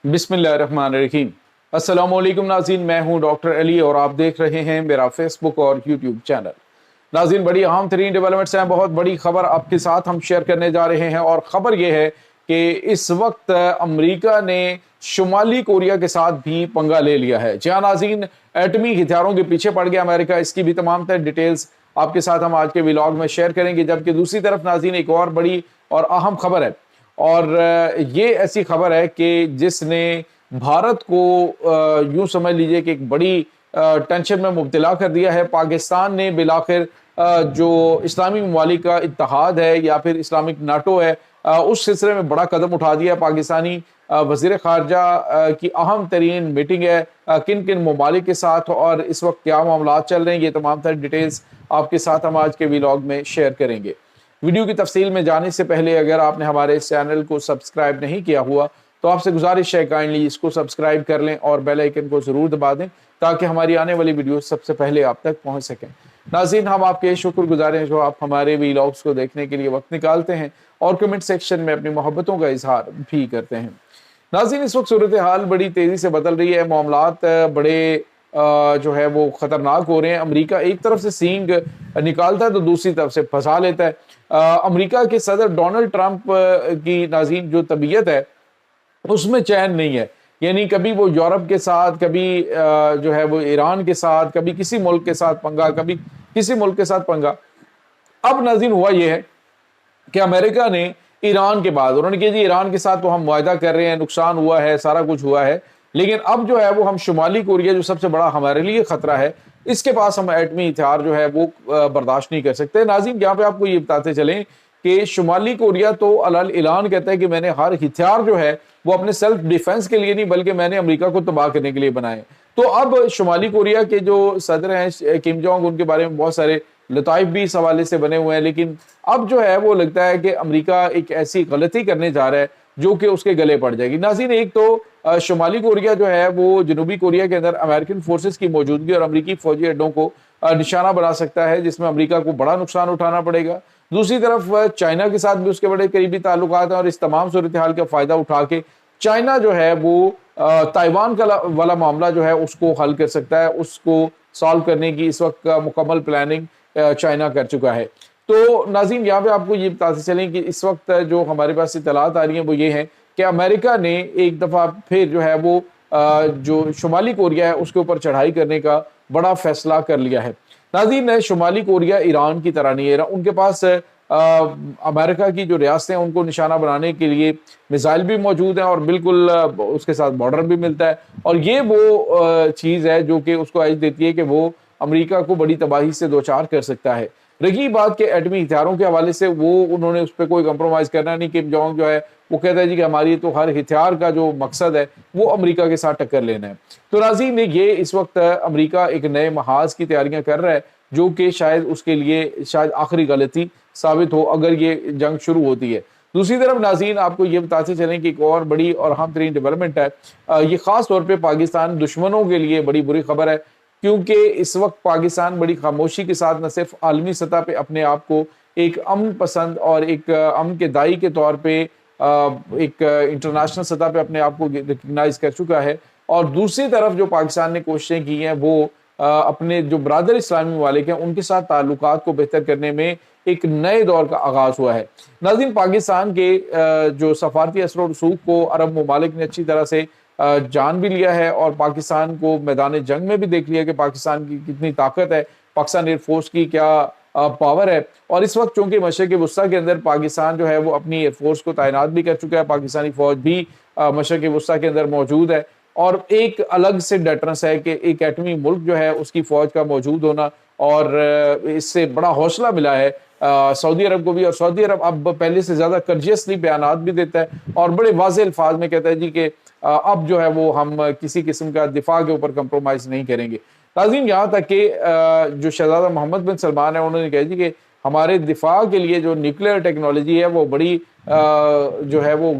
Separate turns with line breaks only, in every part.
बिस्मिल्लाहिर्रहमानिर्रहीम। अस्सलाम वालेकुम नाज़रीन, मैं हूं डॉक्टर अली और आप देख रहे हैं मेरा फेसबुक और यूट्यूब चैनल। नाज़रीन, बड़ी अहम तरीन डेवलपमेंट्स हैं, बहुत बड़ी खबर आपके साथ हम शेयर करने जा रहे हैं और ख़बर यह है कि इस वक्त अमेरिका ने शुमाली कोरिया के साथ भी पंगा ले लिया है। जी हाँ नाज़रीन, एटमी हथियारों के पीछे पड़ गया अमेरिका। इसकी भी तमाम तर डिटेल्स आपके साथ हम आज के व्लॉग में शेयर करेंगे। जबकि दूसरी तरफ नाज़रीन एक और बड़ी और अहम खबर है, और ये ऐसी खबर है कि जिसने भारत को यूं समझ लीजिए कि एक बड़ी टेंशन में मुब्तला कर दिया है। पाकिस्तान ने बिलाखिर जो इस्लामी ममालिक का इत्तेहाद है या फिर इस्लामिक नाटो है, उस सिलसिले में बड़ा कदम उठा दिया। पाकिस्तानी वज़ीर ख़ारजा की अहम तरीन मीटिंग है किन किन ममालिक के साथ, और इस वक्त क्या मामला चल रहे हैं, ये तमाम तर डिटेल्स आपके साथ हम आज के व्लॉग में शेयर करेंगे। वीडियो की तफसील में जाने से पहले अगर आपने हमारे इस चैनल को सब्सक्राइब नहीं किया हुआ तो आपसे गुजारिश है काइंडली इसको सब्सक्राइब कर लें और बेल आइकन को ज़रूर दबा दें ताकि हमारी आने वाली वीडियो सबसे पहले आप तक पहुंच सकें। नाज़रीन, हम आपके शुक्रगुजार हैं जो आप हमारे व्लॉग्स को देखने के लिए वक्त निकालते हैं और कमेंट सेक्शन में अपनी मोहब्बतों का इजहार भी करते हैं। नाज़रीन, इस वक्त सूरत हाल बड़ी तेज़ी से बदल रही है, मामलात बड़े जो है वो ख़तरनाक हो रहे हैं। अमेरिका एक तरफ से सींग निकालता है तो दूसरी तरफ से फंसा लेता है। अमेरिका के सदर डोनाल्ड ट्रंप की नाज़रीन जो तबीयत है उसमें चैन नहीं है। यानी कभी वो यूरोप के साथ, कभी जो है वो ईरान के साथ, कभी किसी मुल्क के साथ पंगा, कभी किसी मुल्क के साथ पंगा। अब नाज़रीन हुआ ये है कि अमेरिका ने ईरान के बाद उन्होंने कहा जी ईरान के साथ तो हम मुआहदा कर रहे हैं, नुकसान हुआ है, सारा कुछ हुआ है, लेकिन अब जो है वो हम शुमाली कोरिया जो सबसे बड़ा हमारे लिए खतरा है, इसके पास हम एटमी हथियार जो है वो बर्दाश्त नहीं कर सकते। नाज़रीन, यहाँ पे आपको ये बताते चलें कि शुमाली कोरिया तो अलल ऐलान कहता है कि मैंने हर हथियार जो है वो अपने सेल्फ डिफेंस के लिए नहीं बल्कि मैंने अमेरिका को तबाह करने के लिए बनाए। तो अब शुमाली कोरिया के जो सदर हैं किम जोंग, उनके बारे में बहुत सारे लताइफ भी इस हवाले से बने हुए हैं, लेकिन अब जो है वो लगता है कि अमेरिका एक ऐसी गलती करने जा रहा है जो कि उसके गले पड़ जाएगी। नाज़रीन, एक तो शुमाली कोरिया जो है वो जनूबी कोरिया के अंदर अमेरिकन फोर्सेस की मौजूदगी और अमेरिकी फौजी अड्डों को निशाना बना सकता है, जिसमें अमेरिका को बड़ा नुकसान उठाना पड़ेगा। दूसरी तरफ चाइना के साथ भी उसके बड़े करीबी ताल्लुकात हैं और इस तमाम सूरत हाल का फायदा उठा के चाइना जो है वो ताइवान का वाला मामला जो है उसको हल कर सकता है, उसको सॉल्व करने की इस वक्त का मुकम्मल प्लानिंग चाइना कर चुका है। तो नाज़रीन, यहाँ पे आपको ये बताते चलें कि इस वक्त जो हमारे पास इत्तलात आ रही हैं वो ये है कि अमेरिका ने एक दफ़ा फिर जो है वो जो शुमाली कोरिया है उसके ऊपर चढ़ाई करने का बड़ा फैसला कर लिया है। नाज़रीन, शुमाली कोरिया ईरान की तरह नहीं है, उनके पास अमेरिका की जो रियासतें हैं उनको निशाना बनाने के लिए मिसाइल भी मौजूद हैं और बिल्कुल उसके साथ बॉर्डर भी मिलता है, और ये वो चीज़ है जो कि उसको एज देती है कि वो अमेरिका को बड़ी तबाही से दो चार कर सकता है। रही बात के एटमी हथियारों के हवाले से, वो उन्होंने उस पर कोई कंप्रोमाइज़ करना नहीं। किम जोंग जो है वो कहता है जी कि हमारी तो हर हथियार का जो मकसद है वो अमेरिका के साथ टक्कर लेना है। तो नाज़रीन, ये इस वक्त अमेरिका एक नए महाज की तैयारियां कर रहा है जो कि शायद उसके लिए शायद आखिरी गलती साबित हो अगर ये जंग शुरू होती है। दूसरी तरफ नाज़रीन, आपको ये बताते चलें कि एक और बड़ी और अहम तरीन डेवलपमेंट है, ये ख़ास तौर पर पाकिस्तान दुश्मनों के लिए बड़ी बुरी खबर है, क्योंकि इस वक्त पाकिस्तान बड़ी खामोशी के साथ न सिर्फ आलमी सतह पे अपने आप को एक अमन पसंद और एक अमन के दाई के तौर पे एक इंटरनेशनल सतह पे अपने आप को रिकग्नाइज कर चुका है, और दूसरी तरफ जो पाकिस्तान ने कोशिशें की हैं वो अपने जो बरादर इस्लामी ममालिक हैं उनके साथ ताल्लुकात को बेहतर करने में एक नए दौर का आगाज़ हुआ है। नाज़रीन, पाकिस्तान के जो सफारती असर और रसूख को अरब ममालिक ने अच्छी तरह से जान भी लिया है और पाकिस्तान को मैदान जंग में भी देख लिया कि पाकिस्तान की कितनी ताकत है, पाकिस्तान एयरफोर्स की क्या पावर है। और इस वक्त चूंकि मशरक़ वस्ती के अंदर पाकिस्तान जो है वो अपनी एयरफोर्स को तैनात भी कर चुका है, पाकिस्तानी फौज भी मशरक़ वस्ती के अंदर मौजूद है, और एक अलग से डेटरेंस है कि एक एटमी मुल्क जो है उसकी फौज का मौजूद होना, और इससे बड़ा हौसला मिला है सऊदी अरब को भी। और सऊदी अरब अब पहले से ज़्यादा कर्जियसली बयानात भी देता है और बड़े वाज़ेह अल्फाज में कहता है जी कि अब जो है वो हम किसी किस्म का दिफा के ऊपर कंप्रोमाइज़ नहीं करेंगे। नाज़रीन, यहाँ तक कि जो शहज़ादा मोहम्मद बिन सलमान है उन्होंने कहा जी कि हमारे दिफा के लिए जो न्यूक्लियर टेक्नोलॉजी है वो बड़ी जो है वो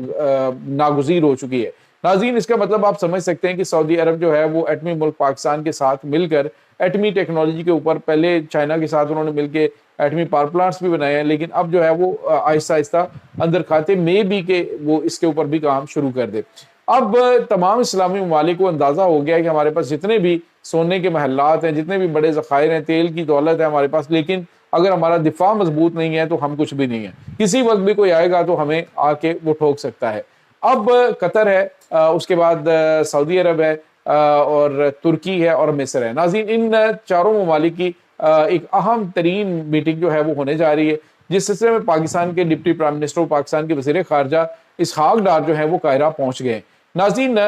नागुज़ीर हो चुकी है। नाज़रीन, इसका मतलब आप समझ सकते हैं कि सऊदी अरब जो है वो एटमी मुल्क पाकिस्तान के साथ मिलकर एटमी टेक्नोलॉजी के ऊपर, पहले चाइना के साथ उन्होंने मिलकर एटमी पावर प्लांट्स भी बनाए हैं, लेकिन अब जो है वो आहिस्ता आहिस्ता अंदर खाते में भी के वो इसके ऊपर भी काम शुरू कर दे। اب تمام اسلامی ممالک کو اندازہ ہو گیا ہے کہ ہمارے پاس جتنے بھی سونے کے محلات ہیں، جتنے بھی بڑے ذخائر ہیں، تیل کی دولت ہے ہمارے پاس، لیکن اگر ہمارا دفاع مضبوط نہیں ہے تو ہم کچھ بھی نہیں ہیں، کسی وقت بھی کوئی آئے گا تو ہمیں آ کے وہ ٹھوک سکتا ہے۔ اب قطر ہے، اس کے بعد سعودی عرب ہے، اور ترکی ہے اور مصر ہے۔ ناظرین، ان چاروں ممالک کی ایک اہم ترین میٹنگ جو ہے وہ ہونے جا رہی ہے، جس سلسلے میں پاکستان کے ڈپٹی پرائم منسٹر اور پاکستان کے وزیر خارجہ اسحاق ڈار جو ہے وہ قاہرہ پہنچ گئے۔ ناظرین،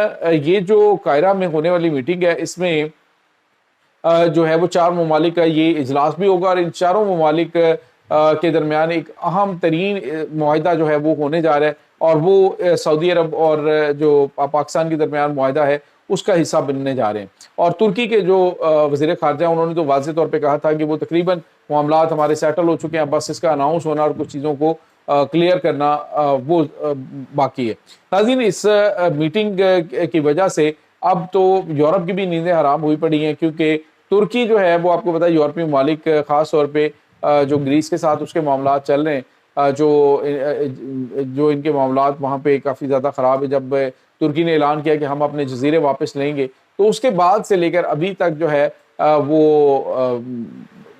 یہ جو قاہرہ میں ہونے والی میٹنگ ہے، اس میں جو ہے وہ 4 ممالک کا یہ اجلاس بھی ہوگا، اور ان چاروں ممالک کے درمیان ایک اہم ترین معاہدہ جو ہے وہ ہونے جا رہا ہے، اور وہ سعودی عرب اور جو پاکستان کے درمیان معاہدہ ہے اس کا حصہ بننے جا رہے ہیں۔ اور ترکی کے جو وزیر خارجہ انہوں نے تو واضح طور پہ کہا تھا کہ وہ تقریباً معاملات ہمارے سیٹل ہو چکے ہیں، بس اس کا اناؤنس ہونا اور کچھ چیزوں کو کلیئر کرنا وہ باقی ہے۔ ناظرین، اس میٹنگ کی وجہ سے اب تو یورپ کی بھی نیندیں حرام ہوئی پڑی ہیں، کیونکہ ترکی جو ہے وہ آپ کو پتا ہے یورپی ممالک خاص طور پہ جو گریس کے ساتھ اس کے معاملات چل رہے ہیں، جو ان کے معاملات وہاں پہ کافی زیادہ خراب ہے۔ جب ترکی نے اعلان کیا کہ ہم اپنے جزیرے واپس لیں گے، تو اس کے بعد سے لے کر ابھی تک جو ہے وہ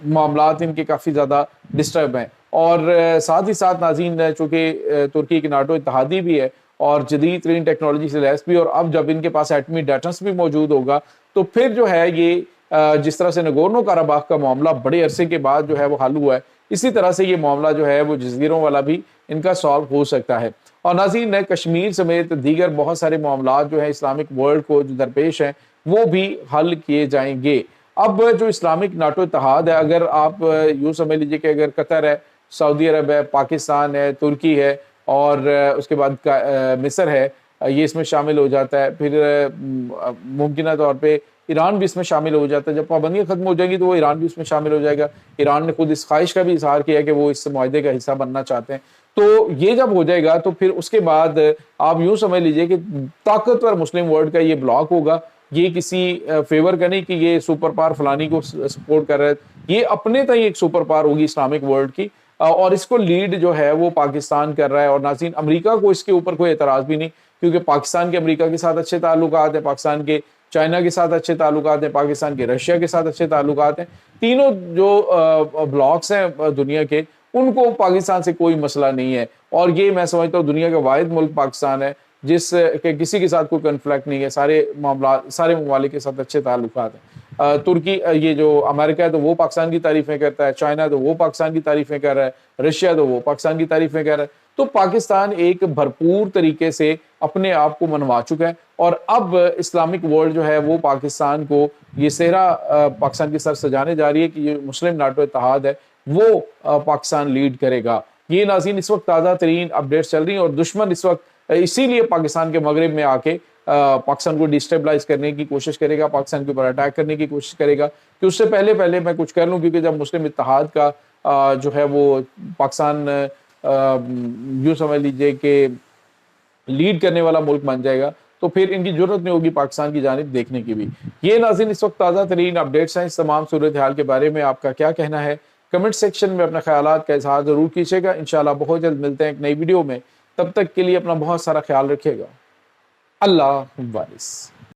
معاملات ان کے کافی زیادہ ڈسٹرب ہیں۔ اور ساتھ ہی ساتھ ناظرین، چونکہ ترکی ایک ناٹو اتحادی بھی ہے اور جدید ترین ٹیکنالوجی سے لیس بھی، اور اب جب ان کے پاس ایٹمی ڈیٹنس بھی موجود ہوگا تو پھر جو ہے یہ جس طرح سے نگورنو کاراباخ کا معاملہ بڑے عرصے کے بعد جو ہے وہ حل ہوا ہے، اسی طرح سے یہ معاملہ جو ہے وہ جزیروں والا بھی ان کا سالو ہو سکتا ہے۔ اور ناظرین، کشمیر سمیت دیگر بہت سارے معاملات جو ہیں اسلامک ورلڈ کو جو درپیش ہیں وہ بھی حل کیے جائیں گے۔ اب جو اسلامک ناٹو اتحاد ہے، اگر آپ یوں سمجھ لیجئے کہ اگر قطر ہے، سعودی عرب ہے، پاکستان ہے، ترکی ہے، اور اس کے بعد مصر ہے، یہ اس میں شامل ہو جاتا ہے، پھر ممکنہ طور پہ ایران بھی اس میں شامل ہو جاتا ہے۔ جب پابندیاں ختم ہو جائیں گی تو وہ ایران بھی اس میں شامل ہو جائے گا۔ ایران نے خود اس خواہش کا بھی اظہار کیا کہ وہ اس معاہدے کا حصہ بننا چاہتے ہیں۔ تو یہ جب ہو جائے گا تو پھر اس کے بعد آپ یوں سمجھ لیجئے کہ طاقتور مسلم ورلڈ کا یہ بلاک ہوگا، یہ کسی فیور کا نہیں کہ یہ سپر پاور فلانی کو سپورٹ کر رہا ہے، یہ اپنے تئیں ایک سپر پاور ہوگی اسلامک ورلڈ کی، اور اس کو لیڈ جو ہے وہ پاکستان کر رہا ہے۔ اور ناظرین، امریکہ کو اس کے اوپر کوئی اعتراض بھی نہیں، کیونکہ پاکستان کے امریکہ کے ساتھ اچھے تعلقات ہیں، پاکستان کے چائنا کے ساتھ اچھے تعلقات ہیں، پاکستان کے رشیا کے ساتھ اچھے تعلقات ہیں۔ تینوں جو بلاکس ہیں دنیا کے، ان کو پاکستان سے کوئی مسئلہ نہیں ہے، اور یہ میں سمجھتا ہوں دنیا کا واحد ملک پاکستان ہے جس کے کسی کے ساتھ کوئی کنفلکٹ نہیں ہے، سارے معاملات سارے ممالک کے ساتھ اچھے تعلقات ہیں۔ ترکی، یہ جو امریکہ ہے تو وہ پاکستان کی تعریفیں کرتا ہے، چائنا تو وہ پاکستان کی تعریفیں کر رہا ہے، رشیا تو وہ پاکستان کی تعریفیں کر رہا ہے۔ تو پاکستان ایک بھرپور طریقے سے اپنے آپ کو منوا چکا ہے، اور اب اسلامک ورلڈ جو ہے وہ پاکستان کو یہ صحرا پاکستان کی سر سجانے جا رہی ہے کہ یہ مسلم ناٹو اتحاد ہے وہ پاکستان لیڈ کرے گا۔ یہ ناظرین اس وقت تازہ ترین اپڈیٹس چل رہی ہیں، اور دشمن اس وقت اسی لیے پاکستان کے مغرب میں آ کے پاکستان کو ڈیسٹیبلائز کرنے کی کوشش کرے گا، پاکستان کے اوپر اٹیک کرنے کی کوشش کرے گا کہ اس سے پہلے میں کچھ کر لوں، کیونکہ جب مسلم اتحاد کا جو ہے وہ پاکستان یوں سمجھ لیجئے کہ لیڈ کرنے والا ملک بن جائے گا تو پھر ان کی ضرورت نہیں ہوگی پاکستان کی جانب دیکھنے کی بھی۔ یہ ناظرین اس وقت تازہ ترین اپڈیٹس ہیں۔ اس تمام صورتحال کے بارے میں آپ کا کیا کہنا ہے؟ کمنٹ سیکشن میں اپنے خیالات کا اظہار ضرور کیجیے گا۔ انشاءاللہ بہت جلد ملتے ہیں ایک نئی ویڈیو میں، تب تک کے لیے اپنا بہت سارا خیال رکھیے گا۔ اللہ حافظ۔